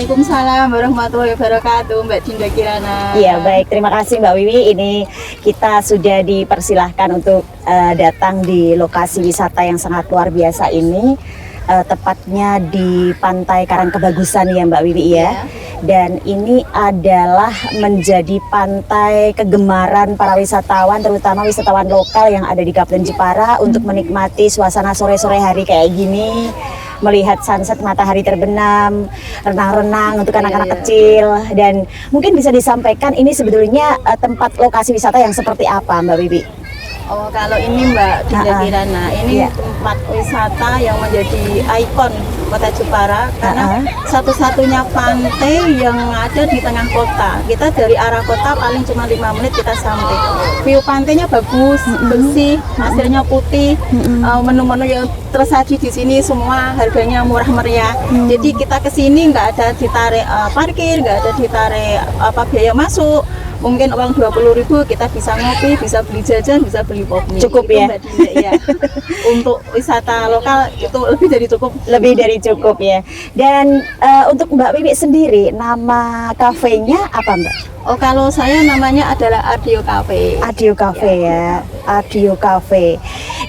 Waalaikumsalam warahmatullahi wabarakatuh, Mbak Dinda Kirana. Iya, baik. Terima kasih Mbak Wiwi. Ini kita sudah dipersilahkan untuk datang di lokasi wisata yang sangat luar biasa ini. Tepatnya di Pantai Karangkebagusan ya Mbak Wiwi ya. Dan ini adalah menjadi pantai kegemaran para wisatawan, terutama wisatawan lokal yang ada di Kabupaten Jepara untuk menikmati suasana sore-sore hari kayak gini, melihat sunset matahari terbenam, renang-renang untuk anak-anak kecil. Dan mungkin bisa disampaikan ini sebetulnya tempat lokasi wisata yang seperti apa Mbak Wiwi? Oh, kalau ini Mbak Dinda Kirana, ini tempat wisata yang menjadi ikon Kota Jepara karena satu-satunya pantai yang ada di tengah kota. Kita dari arah kota paling cuma 5 menit kita sampai. View pantainya bagus, bersih, pasirnya putih. Menu-menu yang tersaji di sini semua harganya murah meriah. Jadi kita ke sini nggak ada ditarik parkir, nggak ada ditarik biaya masuk. Mungkin uang 20.000 kita bisa ngopi, bisa beli jajan, bisa beli popmi. Cukup itu, ya? Mbak Dinda, ya. Untuk wisata lokal itu lebih dari cukup. Lebih dari cukup ya. Dan untuk Mbak Wiwi sendiri, nama kafenya apa Mbak? Oh, kalau saya namanya adalah Adio Cafe. Adio Cafe ya, Adio Cafe.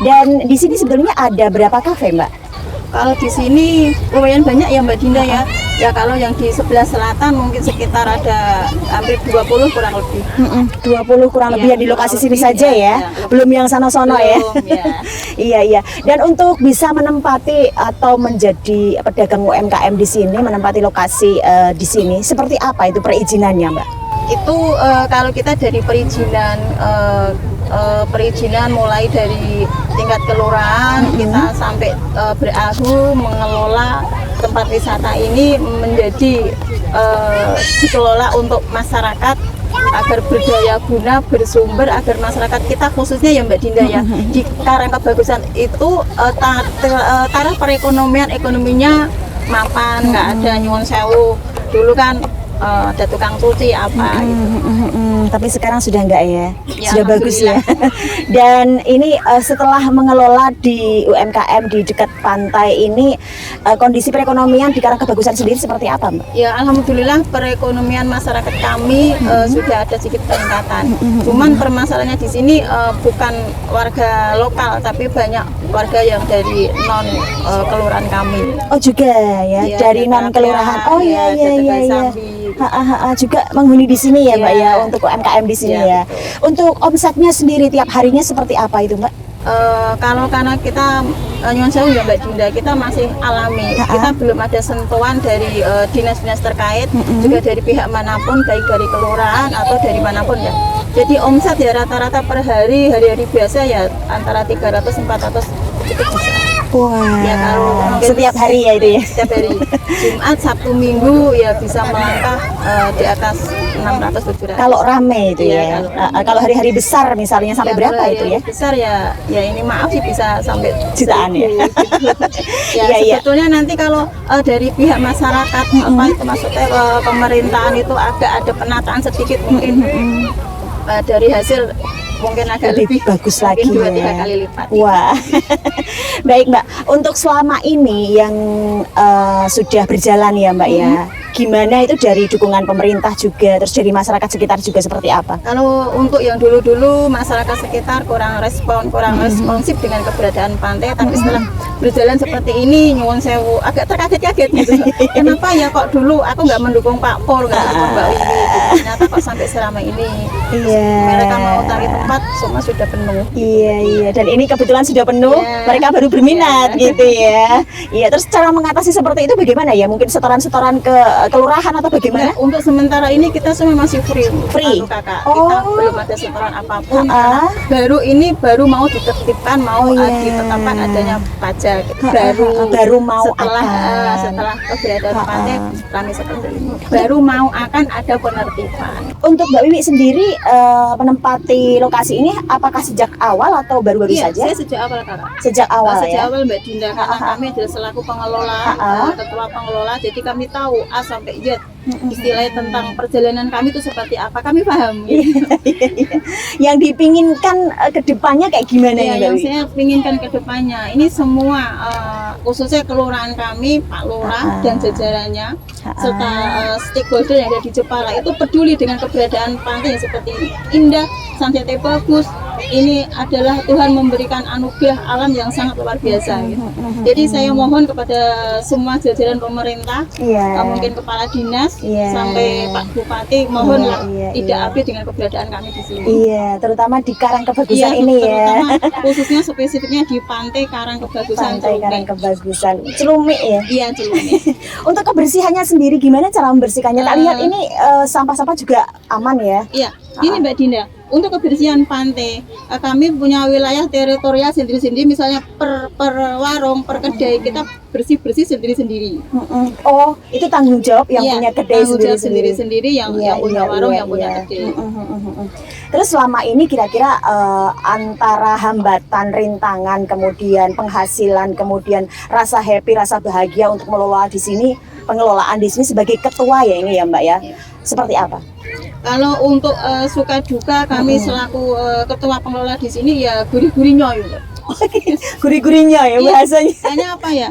Dan di sini sebenarnya ada berapa kafe Mbak? Kalau di sini lumayan banyak ya Mbak Dinda ya. Ya kalau yang di sebelah selatan mungkin sekitar ada hampir 20 kurang lebih. 20 kurang lebih ya, di lokasi sini saja ya. Belum yang sono-sono ya. Iya. Dan untuk bisa menempati atau menjadi pedagang UMKM di sini, menempati lokasi di sini, seperti apa itu perizinannya Mbak? Itu kalau kita dari perizinan mulai dari tingkat kelurahan kita sampai beralih mengelola tempat wisata ini menjadi dikelola untuk masyarakat agar berdaya guna, bersumber, agar masyarakat kita khususnya ya Mbak Dinda ya di Karangkebagusan itu taraf perekonomian ekonominya mapan, nggak ada nyuwun sewu. Dulu kan ada tukang cuci apa gitu. Tapi sekarang sudah enggak ya? Sudah bagus ya. Dan ini setelah mengelola di UMKM di dekat pantai ini, kondisi perekonomian di Karangkebagusan sendiri seperti apa Mbak? Ya alhamdulillah perekonomian masyarakat kami sudah ada sedikit peningkatan. Cuman permasalahannya di sini bukan warga lokal tapi banyak warga yang dari non kelurahan kami. Oh juga ya, dari non kelurahan. Oh iya. Juga menghuni di sini ya Mbak ya, untuk UMKM di sini ya. Betul. Untuk omsetnya sendiri tiap harinya seperti apa itu Mbak? Kalau karena kita nyuwun sewu ya Mbak Dinda, kita masih alami, kita belum ada sentuhan dari dinas-dinas terkait, juga dari pihak manapun, baik dari kelurahan atau dari manapun ya. Jadi omset ya rata-rata per hari-hari biasa ya antara 300-400 itu bisa. Wah, ya kalau setiap hari ya itu ya? Setiap hari, Jumat, Sabtu, Minggu ya bisa melangkah di atas 600-700. Kalau rame itu ya? Kalau hari-hari besar misalnya sampai berapa itu ya? Besar ya ini maaf sih bisa sampai jutaan ya? Gitu. Sebetulnya nanti kalau dari pihak masyarakat, apa itu maksudnya pemerintahan itu agak ada penataan sedikit mungkin dari hasil mungkin agak lebih bagus lagi 2-3 ya. kali lipat. Wah, baik Mbak. Untuk selama ini yang sudah berjalan ya Mbak ya, gimana itu dari dukungan pemerintah juga, terus dari masyarakat sekitar juga seperti apa? Kalau untuk yang dulu-dulu masyarakat sekitar kurang responsif dengan keberadaan pantai, tapi setelah berjalan seperti ini nyuwun sewu agak terkaget-kaget gitu. Kenapa ya kok dulu aku nggak mendukung Pak Pur, nggak mendukung Mbak Wiwi, gitu. Ternyata kok sampai selama ini. Mereka mau tarik tempat semua sudah penuh. Iya. Dan ini kebetulan sudah penuh, mereka baru berminat gitu ya. Iya. Terus cara mengatasi seperti itu bagaimana ya? Mungkin setoran-setoran ke kelurahan atau bagaimana? Untuk sementara ini kita semua masih free. Kakak. Kita belum ada setoran apapun. Baru mau ditertibkan, ditetapkan adanya pajak. Baru mau setelah keberadaan pantai kami seperti ini. Baru mau akan ada penertiban. Untuk Mbak Wiwi sendiri menempati lokasi ini apakah sejak awal atau baru-baru saja? Saya sejak awal Kakak. Sejak awal Sejak awal Mbak Dinda, karena kami adalah selaku pengelola, ketua pengelola, jadi kami tahu asam sampai Z. Istilahnya tentang perjalanan kami itu seperti apa, kami paham. Gitu. Yang dipinginkan ke depannya kayak gimana Ya, ya, Mbak yang Wiwi? saya inginkan ke depannya, ini semua khususnya kelurahan kami, Pak Lurah dan jajarannya, serta stakeholder yang ada di Jepara itu peduli dengan keberadaan pantai yang seperti ini. Indah, sunsetnya bagus. Ini adalah Tuhan memberikan anugerah alam yang sangat luar biasa. Gitu. Jadi saya mohon kepada semua jajaran pemerintah, Iya. mungkin kepala dinas Iya. sampai Pak Bupati, mohonlah Iya, tidak iya. habis dengan keberadaan kami di sini. Iya, terutama di Karang Kebagusan Iya, ini ya. terutama khususnya spesifiknya di Pantai Karang Kebagusan Pantai Karang Celumi. Kebagusan Celumi ya. Iya, Celumi. Untuk kebersihannya sendiri gimana cara membersihkannya? Tak lihat ini sampah-sampah juga aman ya. Iya, ini Mbak Dinda. Untuk kebersihan pantai, kami punya wilayah teritorial sendiri-sendiri. Misalnya per warung, per kedai, kita bersih-bersih sendiri-sendiri. Oh, itu tanggung jawab yang Iya, punya kedai tanggung jawab sendiri-sendiri. sendiri-sendiri yang punya warung, yang punya kedai. Terus selama ini kira-kira antara hambatan, rintangan, kemudian penghasilan, kemudian rasa happy, rasa bahagia untuk mengelola di sini, pengelolaan di sini sebagai ketua ya ini ya Mbak ya. Seperti apa? Kalau untuk suka duka kami selaku ketua pengelola di sini ya gurih-gurihnya ya. Gurih-gurihnya ya Iya. bahasanya. Hanya apa ya?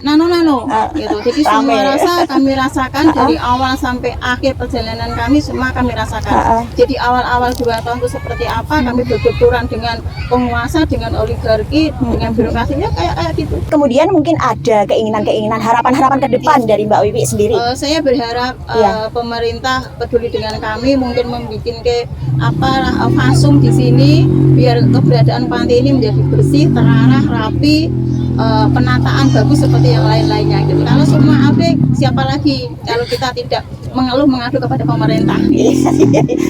Nano-nano gitu. Jadi Rame. semua rasa kami rasakan dari awal sampai akhir perjalanan kami, semua kami rasakan. Jadi awal-awal 2 tahun itu seperti apa, kami berbenturan dengan penguasa, dengan oligarki, dengan birokrasinya kayak gitu. Kemudian mungkin ada keinginan-keinginan, harapan-harapan ke depan dari Mbak Wiwi sendiri. Saya berharap Iya. pemerintah peduli dengan kami, mungkin membuat fasum di sini biar keberadaan pantai ini menjadi bersih, terarah, rapi, penataan bagus seperti yang lain-lainnya gitu. Kalau semua AB, siapa lagi kalau kita tidak mengeluh mengadu kepada pemerintah.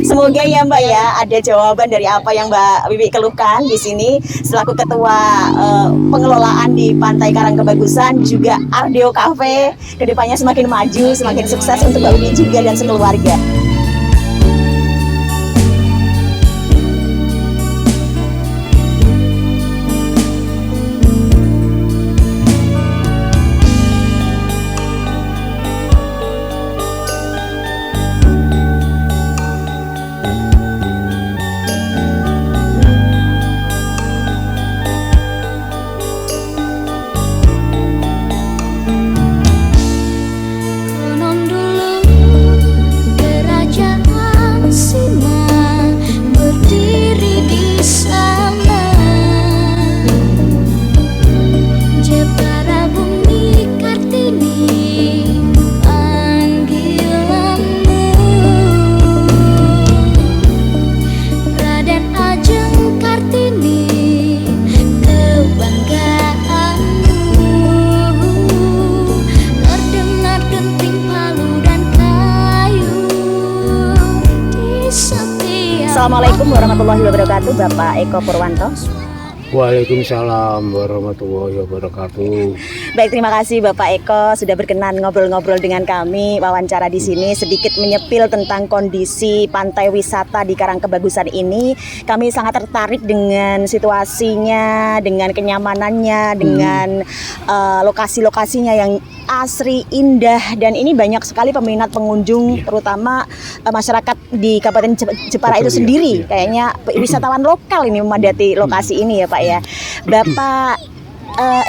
Semoga ya Mbak ya ada jawaban dari apa yang Mbak Wiwi keluhkan di sini selaku ketua pengelolaan di Pantai Karang Kebagusan, juga Ardeo Cafe kedepannya semakin maju, semakin sukses untuk Mbak Wiwi juga dan sekeluarga. Konon dulu kerajaan Sima berdiri di sana. Jepara bumi Kartini panggilanmu. Raden Ajeng Kartini kebanggaanmu. Terdengar denting palu dan kayu di setiap Assalamualaikum warahmatullahi wabarakatuh, Bapak Eko Purwanto. Waalaikumsalam warahmatullahi wabarakatuh. Baik, terima kasih Bapak Eko sudah berkenan ngobrol-ngobrol dengan kami, wawancara di sini, sedikit menyepil tentang kondisi pantai wisata di Karang Kebagusan ini. Kami sangat tertarik dengan situasinya, dengan kenyamanannya, dengan lokasi-lokasinya yang asri, indah, dan ini banyak sekali peminat pengunjung, terutama masyarakat di Kabupaten Jepara itu Betul, sendiri. iya. Kayaknya wisatawan lokal ini memadati lokasi ini ya Pak ya. Bapak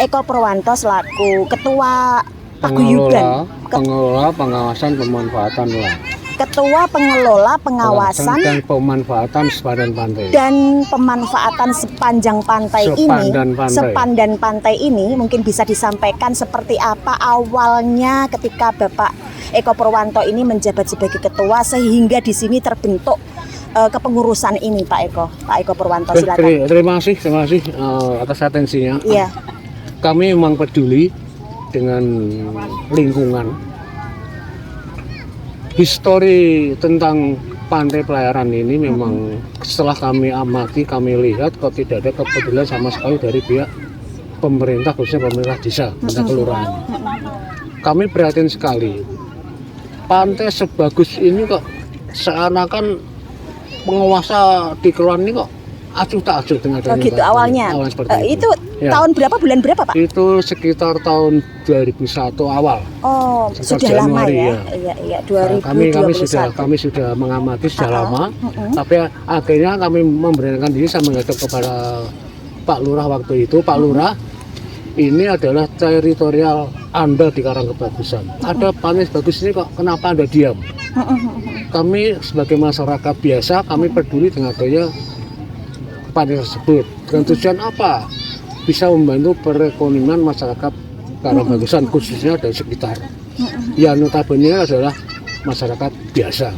Eko Purwanto selaku Ketua Paguyuban, pengelola pengawasan pemanfaatan lah. Ketua Pengelola Pengawasan dan pemanfaatan sepadan pantai. dan pemanfaatan sepanjang pantai ini, sepandan pantai ini, mungkin bisa disampaikan seperti apa awalnya ketika Bapak Eko Purwanto ini menjabat sebagai ketua sehingga di sini terbentuk kepengurusan ini, Pak Eko Purwanto, silakan. Terima kasih atas atensinya. Iya. Kami memang peduli dengan lingkungan. Histori tentang Pantai Pelayaran ini memang setelah kami amati, kami lihat kok tidak ada kepedulian sama sekali dari pihak pemerintah, khususnya pemerintah desa, pemerintah kelurahan. Kami prihatin sekali. Pantai sebagus ini kok seakan-akan penguasa di kelurahan ini kok acuh tak acuh dengan adanya gitu Pak. awalnya. Awalnya seperti Itu Ya. tahun berapa, bulan berapa Pak? Itu sekitar tahun 2001 awal. Oh, Sekitar sudah lama Januari, ya. ya. Iya, Nah, 2021. kami sudah mengamati sudah lama, Mm-mm. tapi akhirnya kami memberanikan diri saya menghadap kepada Pak Lurah waktu itu. Pak Lurah, ini adalah teritorial Anda di Karangkebagusan. Ada panis bagus ini kok, kenapa Anda diam? Kami sebagai masyarakat biasa, kami peduli dengan adanya panis tersebut. Dengan tujuan apa? Bisa membantu perekonomian masyarakat Karangkebagusan, khususnya dari sekitar. Yang notabene adalah masyarakat biasa.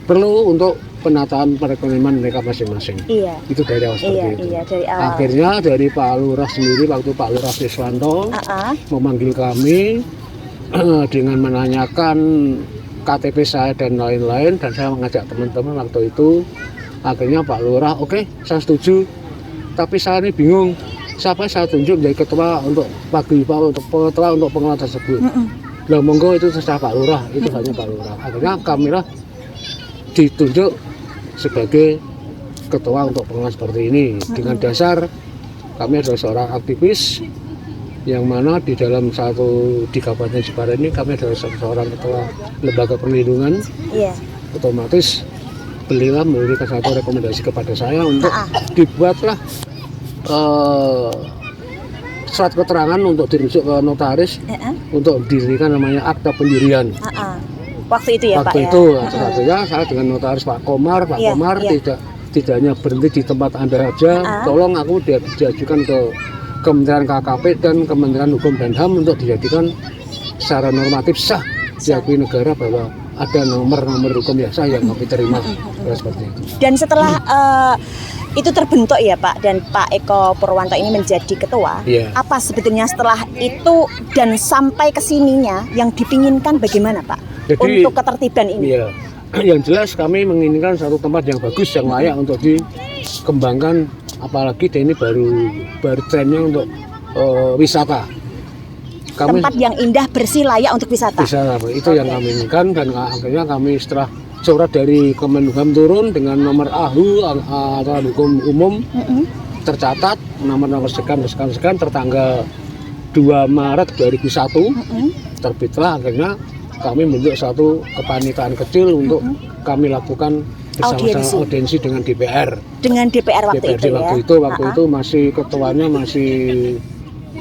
Perlu untuk penataan perekonomian mereka masing-masing. Iya. Itu dari awal seperti itu. Iya, dari awal. Akhirnya dari Pak Lurah sendiri, waktu Pak Lurah Siswanto memanggil kami dengan menanyakan KTP saya dan lain-lain, dan saya mengajak teman-teman waktu itu. Akhirnya Pak Lurah, oke, saya setuju, tapi saya ini bingung siapa saya tunjuk menjadi ketua untuk paguyuban, untuk ketua untuk pengelola tersebut. Lah monggo itu terserah Pak Lurah, itu hanya Pak Lurah. Akhirnya kami lah ditunjuk sebagai ketua untuk pengelola seperti ini. Dengan dasar kami adalah seorang aktivis yang mana di dalam di Kabupaten Jepara ini kami adalah seorang ketua lembaga perlindungan. Iya. Otomatis beliau memberikan satu rekomendasi kepada saya untuk dibuatlah surat keterangan untuk dirujuk ke notaris untuk didirikan namanya akta pendirian. Waktu itu ya Pak Waktu ya? itu satunya saya dengan notaris Pak Komar. Pak Komar tidak hanya berhenti di tempat Anda saja, tolong aku diajukan ke Kementerian KKP dan Kementerian Hukum dan HAM untuk dijadikan secara normatif sah diakui negara bahwa ada nomor hukum yang sah yang kami terima. Seperti itu. Dan setelah itu terbentuk ya Pak, dan Pak Eko Purwanto ini menjadi ketua, apa sebetulnya setelah itu dan sampai kesininya yang dipinginkan bagaimana Pak? Jadi, untuk ketertiban ini? Iya, yang jelas kami menginginkan satu tempat yang bagus, yang layak untuk dikembangkan, apalagi ini baru trennya untuk wisata. Tempat yang indah, bersih, layak untuk wisata. Itu yang kami inginkan, dan akhirnya kami setelah surat dari Kemenhum turun dengan nomor AHU, Aturan Hukum Umum, tercatat nomor sekian tertanggal 2 Maret 2001, terbitlah akhirnya kami membentuk satu kepanitaan kecil untuk kami lakukan bersama-sama audiensi dengan DPR. Dengan DPR waktu itu ya? Waktu itu masih ketuanya masih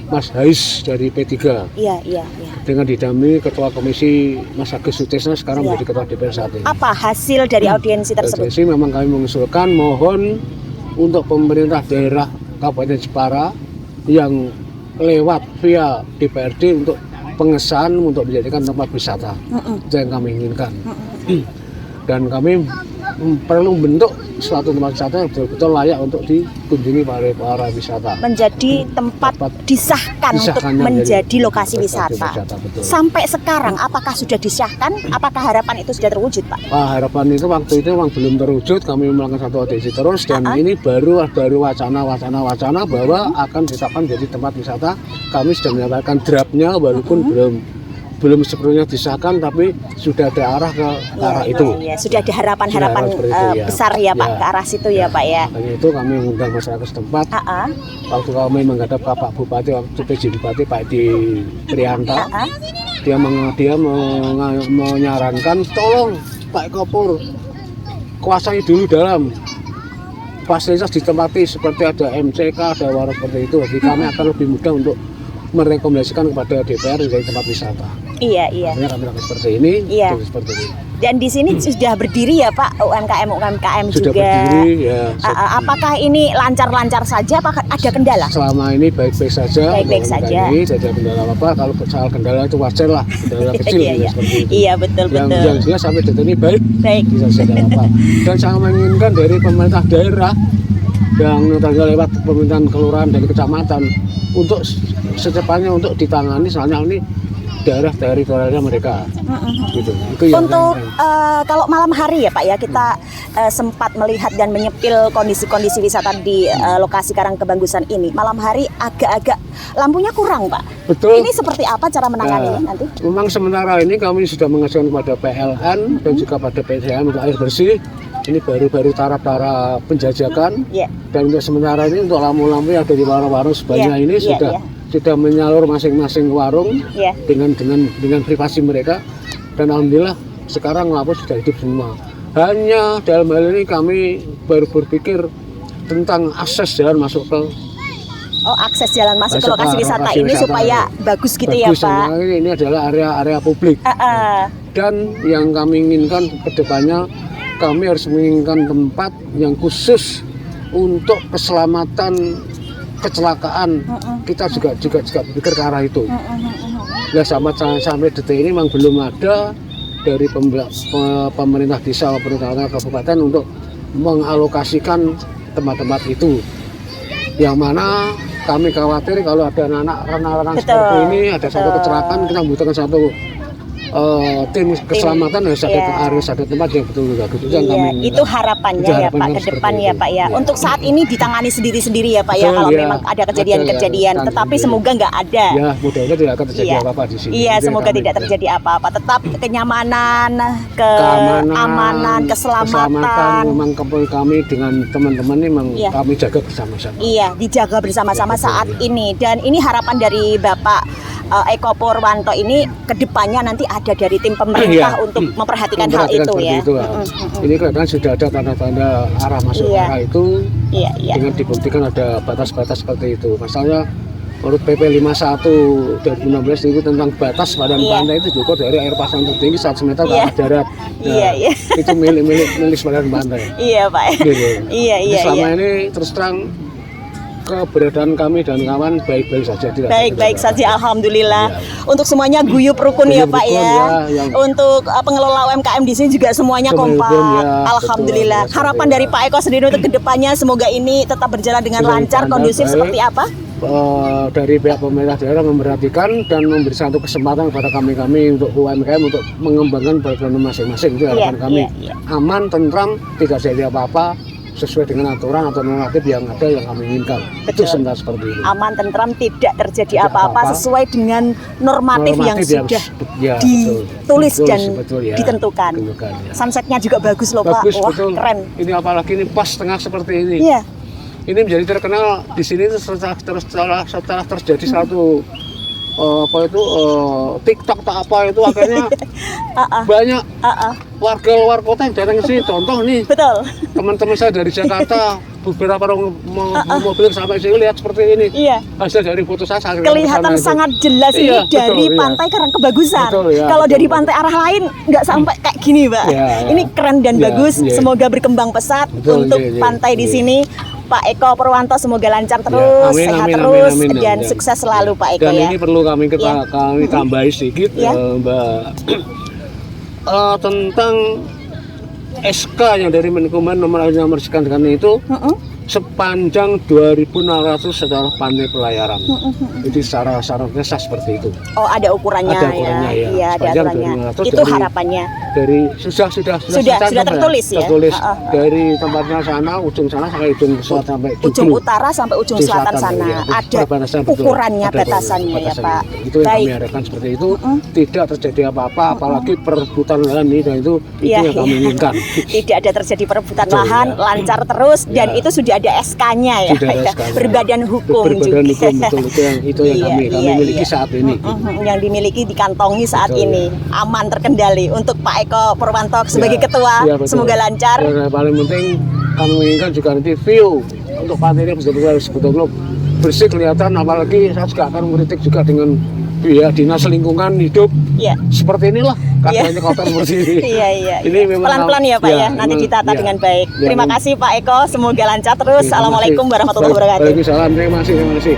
Mas Hais dari P3. Iya. Dengan didampingi Ketua Komisi Mas Agus Sutesna, sekarang menjadi Ketua DPR saat ini. Apa hasil dari audiensi tersebut? Audiensi memang kami mengusulkan mohon untuk pemerintah daerah Kabupaten Jepara yang lewat via DPRD untuk pengesahan untuk menjadikan tempat wisata. Itu yang kami inginkan. Dan kami perlu membentuk suatu tempat wisata yang betul-betul layak untuk dikunjungi para wisata. Menjadi tempat disahkan untuk menjadi lokasi wisata. Sampai sekarang apakah sudah disahkan? Apakah harapan itu sudah terwujud Pak? Harapan itu waktu itu memang belum terwujud. Kami melakukan satu audiensi terus, dan ini baru wacana bahwa akan ditetapkan menjadi tempat wisata. Kami sudah menyampaikan draftnya, walaupun belum sepenuhnya disahkan, tapi sudah ada arah ke arah itu. Sudah ada harapan-harapan besar ya Pak, ke arah situ ya Pak ya. Dan itu kami mengundang masyarakat setempat. Waktu kami menghadap ke Pak Bupati, waktu PJ Bupati Pak Edi Prianta, dia menyarankan tolong Pak Eko Pur kuasai dulu dalam fasilitas ditempati seperti ada MCK, ada warung seperti itu. Jadi kami akan lebih mudah untuk merekomendasikan kepada DPR dari tempat wisata. Iya. Akhirnya kami lakukan seperti ini. Seperti ini. Dan di sini sudah berdiri ya Pak UMKM sudah juga. Berdiri ya. Apakah ini lancar-lancar saja? Apakah ada kendala? Selama ini baik-baik saja. Baik-baik saja. Tidak ada kendala apa. Kalau soal kendala itu wajar lah. Kendala kecil seperti itu. Iya betul. Yang jelas sampai detik ini baik. Bisa saja apa. Dan sangat menginginkan dari pemerintah daerah yang lewat pemerintahan kelurahan dan kecamatan untuk secepatnya untuk ditangani, soalnya ini daerah teritorialnya mereka. Gitu. Itu yang untuk kalau malam hari ya Pak ya, kita sempat melihat dan menyepil kondisi wisata di lokasi Karangkebagusan ini. Malam hari agak-agak lampunya kurang Pak. Betul. Ini seperti apa cara menangani nanti? Memang sementara ini kami sudah mengajukan kepada PLN dan juga pada PDAM untuk air bersih. ini baru-baru taraf penjajakan. Iya. Dan untuk sementara ini untuk lampu-lampu yang ada di warung-warung sebanyak ini sudah menyalur masing-masing warung dengan privasi mereka. Dan alhamdulillah sekarang lampu sudah hidup semua. Hanya dalam hal ini kami baru berpikir tentang akses jalan masuk ke akses jalan masuk ke lokasi wisata ini supaya bagus gitu bagus, ya Pak. Ini adalah area publik. Dan yang kami inginkan ke depannya, kami harus menginginkan tempat yang khusus untuk keselamatan kecelakaan. Kita juga berpikir ke arah itu. Ya sampai detik ini memang belum ada dari pemerintah desa maupun pemerintah kabupaten untuk mengalokasikan tempat-tempat itu. Yang mana kami khawatir kalau ada anak ranah-ranah seperti ini, ada satu kecelakaan, kita membutuhkan satu tim keselamatan harus ada tempat yang betul bagus. Itu harapannya ya Pak ke depan ya Pak ya. Untuk saat ini ditangani sendiri-sendiri ya Pak ya kalau memang ada kejadian-kejadian. Tetapi semoga nggak ada. Ya mudah-mudahan tidak akan terjadi apa-apa di sini. Iya semoga tidak terjadi apa-apa. Tetap kenyamanan, keamanan, keselamatan. Memang kami dengan teman-teman ini memang kami jaga bersama-sama. Iya dijaga bersama-sama saat ini. Dan ini harapan dari Bapak Eko Purwanto ini kedepannya nanti ada dari tim pemerintah untuk memperhatikan hal itu ya. Ini kelihatan sudah ada tanda-tanda arah masuk arah itu dengan dibuktikan ada batas-batas seperti itu. Misalnya menurut PP 51 2016 itu tentang batas badan pantai itu juga dari air pasang tertinggi 100 meter ke arah darat. Itu milik badan pantai. Iya Pak. Selama ini terus terang keberadaan kami dan kawan baik-baik saja. Baik-baik saja, alhamdulillah. Untuk semuanya guyup rukun ya Pak ya. Untuk pengelola UMKM di sini juga semuanya kompak. Alhamdulillah. Harapan dari Pak Eko sendiri untuk kedepannya semoga ini tetap berjalan dengan lancar, kondusif seperti apa? Dari pihak pemerintah daerah memperhatikan dan memberi satu kesempatan kepada kami untuk UMKM untuk mengembangkan program masing-masing. Itu harapan kami. Aman, tentram, tidak jadi apa-apa, sesuai dengan aturan atau normatif yang ada yang kami inginkan. Itu sebenarnya seperti itu. Aman, tentram, tidak terjadi apa-apa sesuai dengan normatif yang sudah ditulis dan ditentukan. Sunsetnya juga bagus loh Pak. Wah, keren. Ini apalagi ini pas tengah seperti ini. Ini menjadi terkenal di sini setelah terjadi satu TikTok tak apa itu akhirnya banyak warga luar kota yang datang ke sini. Contoh nih, teman-teman saya dari Jakarta, beberapa mobil sampai sini lihat seperti ini. Hasil dari foto saya kelihatan sangat jelas ini dari pantai Karangkebagusan. Kalau dari pantai arah lain nggak sampai kayak gini Pak. Ini keren dan bagus. Semoga berkembang pesat untuk pantai di sini. Pak Eko Purwanto semoga lancar terus, sehat terus, dan sukses selalu Pak Eko. Dan ini perlu kami tambahi sedikit Mbak tentang SK yang dari Menkumham nomor sekian itu sepanjang 2.600 secara pantai pelayaran. Itu secara sah seperti itu. Oh ada ukurannya. Ada ukurannya ya. Iya ada ukurannya. Itu harapannya. Dari sudah tertulis ya. Tertulis dari tempatnya sana, ujung sana sampai ujung selatan sampai ujung utara sampai ujung selatan sana. Ada ukurannya, batasannya ya Pak. Itu yang kami harapkan seperti itu. Tidak terjadi apa-apa, apalagi perebutan lahan ini dan itu yang kami inginkan. Tidak ada terjadi perebutan lahan, lancar terus dan itu sudah ada SK-nya ya, berbadan hukum juga. Betul, itu yang kami miliki saat ini. Yang dimiliki dikantongi saat ini, aman terkendali. Untuk Pak Eko Purwanto sebagai ketua, semoga lancar. Dan paling penting kami menginginkan juga nanti view untuk pantai ini betul-betul bersih kelihatan. Apalagi saya juga akan mengkritik juga dengan dinas lingkungan hidup seperti inilah keadaannya kotor seperti ini. Ini memang pelan-pelan ya Pak ya, nanti ditata dengan baik. Terima kasih Pak Eko, semoga lancar terus. Assalamualaikum warahmatullahi wabarakatuh. Waalaikumsalam, terima kasih.